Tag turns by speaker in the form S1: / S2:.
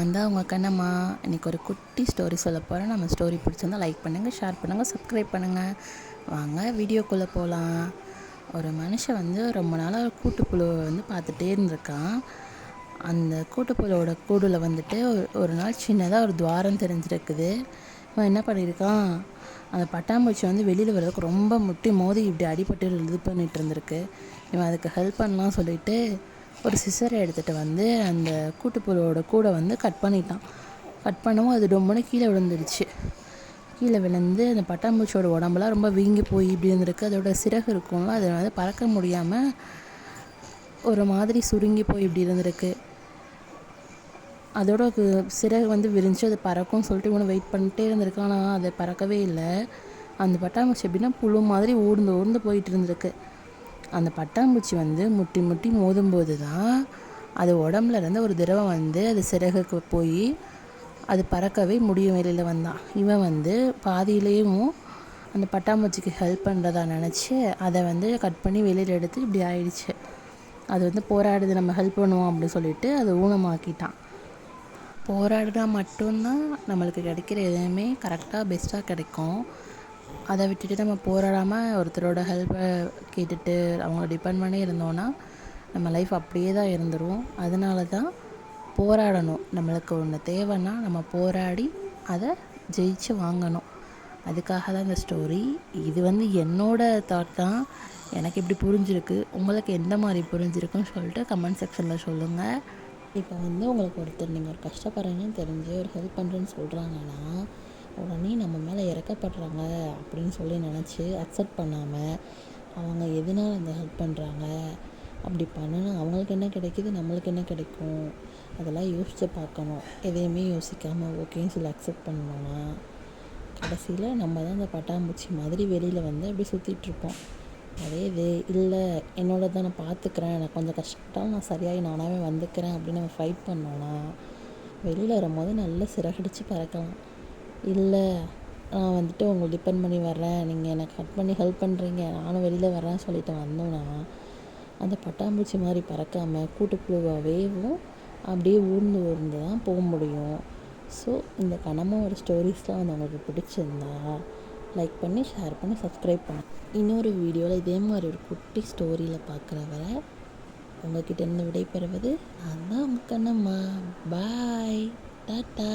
S1: நான் தான் உங்கள் கண்ணம்மா. இன்றைக்கி ஒரு குட்டி ஸ்டோரி சொல்ல போகிறேன். நம்ம ஸ்டோரி பிடிச்சிருந்தால் லைக் பண்ணுங்கள், ஷேர் பண்ணுங்கள், சப்ஸ்கிரைப் பண்ணுங்கள். வாங்க வீடியோக்குள்ளே போகலாம். ஒரு மனுஷன் வந்து ரொம்ப நாளாக ஒரு கூட்டுப்புழுவை வந்து பார்த்துட்டே இருந்திருக்கான். அந்த கூட்டுப்புழுவோட கூடில் வந்துட்டு ஒரு நாள் சின்னதாக ஒரு துவாரம் தெரிஞ்சிருக்குது. இவன் என்ன பண்ணியிருக்கான், அந்த பட்டாம்பூச்சி வந்து வெளியில் வர்றதுக்கு ரொம்ப முட்டி மோதி இப்படி அடிபட்டு இது பண்ணிகிட்டு இருந்திருக்கு. இவன் அதுக்கு ஹெல்ப் பண்ணலாம் சொல்லிவிட்டு ஒரு சிசரை எடுத்துகிட்டு வந்து அந்த கூட்டுப்புழுவோட கூடை வந்து கட் பண்ணிட்டான். கட் பண்ணவும் அது டொம்முன்னு கீழே விழுந்துடுச்சு. கீழே விழுந்து அந்த பட்டாம்பூச்சியோட உடம்புலாம் ரொம்ப வீங்கி போய் இப்படி இருந்திருக்கு. அதோட சிறகு இருக்கும்ல, அதை வந்து பறக்க முடியாமல் ஒரு மாதிரி சுருங்கி போய் இப்படி இருந்திருக்கு. அதோட சிறகு வந்து விரிஞ்சு அது பறக்கும்னு சொல்லிட்டு இவனை வெயிட் பண்ணிட்டே இருந்திருக்கு. ஆனால் அது பறக்கவே இல்லை. அந்த பட்டாம்பூச்சி எப்படின்னா புழு மாதிரி ஊர்ந்து ஊர்ந்து போயிட்டு இருந்திருக்கு. அந்த பட்டாம்பூச்சி வந்து முட்டி முட்டி மோதும்போது தான் அது உடம்புல இருந்து ஒரு திரவம் வந்து அது சிறகுக்கு போய் அது பறக்கவே முடியும். வெளியில் வந்தான். இவன் வந்து பாதியிலேயும் அந்த பட்டாம்பூச்சிக்கு ஹெல்ப் பண்ணுறதா நினச்சி அதை வந்து கட் பண்ணி வெளியில் எடுத்து இப்படி ஆயிடுச்சு. அது வந்து போராடுது, நம்ம ஹெல்ப் பண்ணுவோம் அப்படின்னு சொல்லிட்டு அதை ஊனமாக்கிட்டான். போராடினா மட்டும்தான் நம்மளுக்கு கிடைக்கிற எதுவுமே கரெக்டாக பெஸ்ட்டாக கிடைக்கும். அதை விட்டுட்டு நம்ம போராடாமல் ஒருத்தரோட ஹெல்ப்பை கேட்டுட்டு அவங்கள டிபெண்ட் பண்ணி இருந்தோன்னா நம்ம லைஃப் அப்படியே தான் இருந்துரும். அதனால தான் போராடணும். நம்மளுக்கு ஒன்று தேவைன்னா நம்ம போராடி அதை ஜெயிச்சு வாங்கணும். அதுக்காக தான் இந்த ஸ்டோரி. இது வந்து என்னோடய தாட் தான். எனக்கு இப்படி புரிஞ்சிருக்கு. உங்களுக்கு எந்த மாதிரி புரிஞ்சிருக்குன்னு சொல்லிட்டு கமெண்ட் செக்ஷனில் சொல்லுங்கள். இப்போ வந்து உங்களுக்கு ஒருத்தர் நீங்கள் ஒரு கஷ்டப்படுறீங்கன்னு தெரிஞ்சு ஒரு ஹெல்ப் பண்ணுறேன்னு சொல்கிறாங்கன்னா உடனே நம்ம மேலே இறக்கப்படுறாங்க அப்படின்னு சொல்லி நினச்சி அக்செப்ட் பண்ணாமல் அவங்க எதனால் அந்த ஹெல்ப் பண்ணுறாங்க, அப்படி பண்ணனா அவங்களுக்கு என்ன கிடைக்கிது, நம்மளுக்கு என்ன கிடைக்கும், அதெல்லாம் யோசித்து பார்க்கணும். எதையுமே யோசிக்காமல் ஓகேன்னு சொல்லி அக்செப்ட் பண்ணோன்னா கடைசியில் நம்ம தான் அந்த பட்டாம்பூச்சி மாதிரி வெளியில் வந்து அப்படி சுற்றிட்டுருப்போம். அதே இது இல்லை என்னோட தான் நான் பார்த்துக்கிறேன், நான் கொஞ்சம் கஷ்டப்பட்டாலும் நான் சரியாகி நானாகவே வந்துக்கிறேன் அப்படின்னு நம்ம ஃபைட் பண்ணோன்னா வெளியில் வரும்போது நல்லா சிறகடிச்சு பறக்கலாம். இல்லை நான் வந்துட்டு உங்களை டிபெண்ட் பண்ணி வர்றேன், நீங்கள் எனக்கு கட் பண்ணி ஹெல்ப் பண்ணுறீங்க, நானும் வெளியில் வர்றேன்னு சொல்லிட்டு வந்தோன்னா அந்த பட்டாம்பூச்சி மாதிரி பறக்காமல் கூட்டுப்புழுவாகவேவும் அப்படியே ஊர்ந்து ஊர்ந்து தான் போக முடியும். ஸோ இந்த கனமாவோட ஸ்டோரிஸ்லாம் வந்து உங்களுக்கு பிடிச்சிருந்தா லைக் பண்ணி, ஷேர் பண்ணி, சப்ஸ்கிரைப் பண்ணி இன்னொரு வீடியோவில் இதே மாதிரி ஒரு குட்டி ஸ்டோரியில் பார்க்குற வரை உங்கள்கிட்ட இருந்து விடைபெறுவது நான் தான் உங்கள் கண்ணம்மா. பாய், டாட்டா.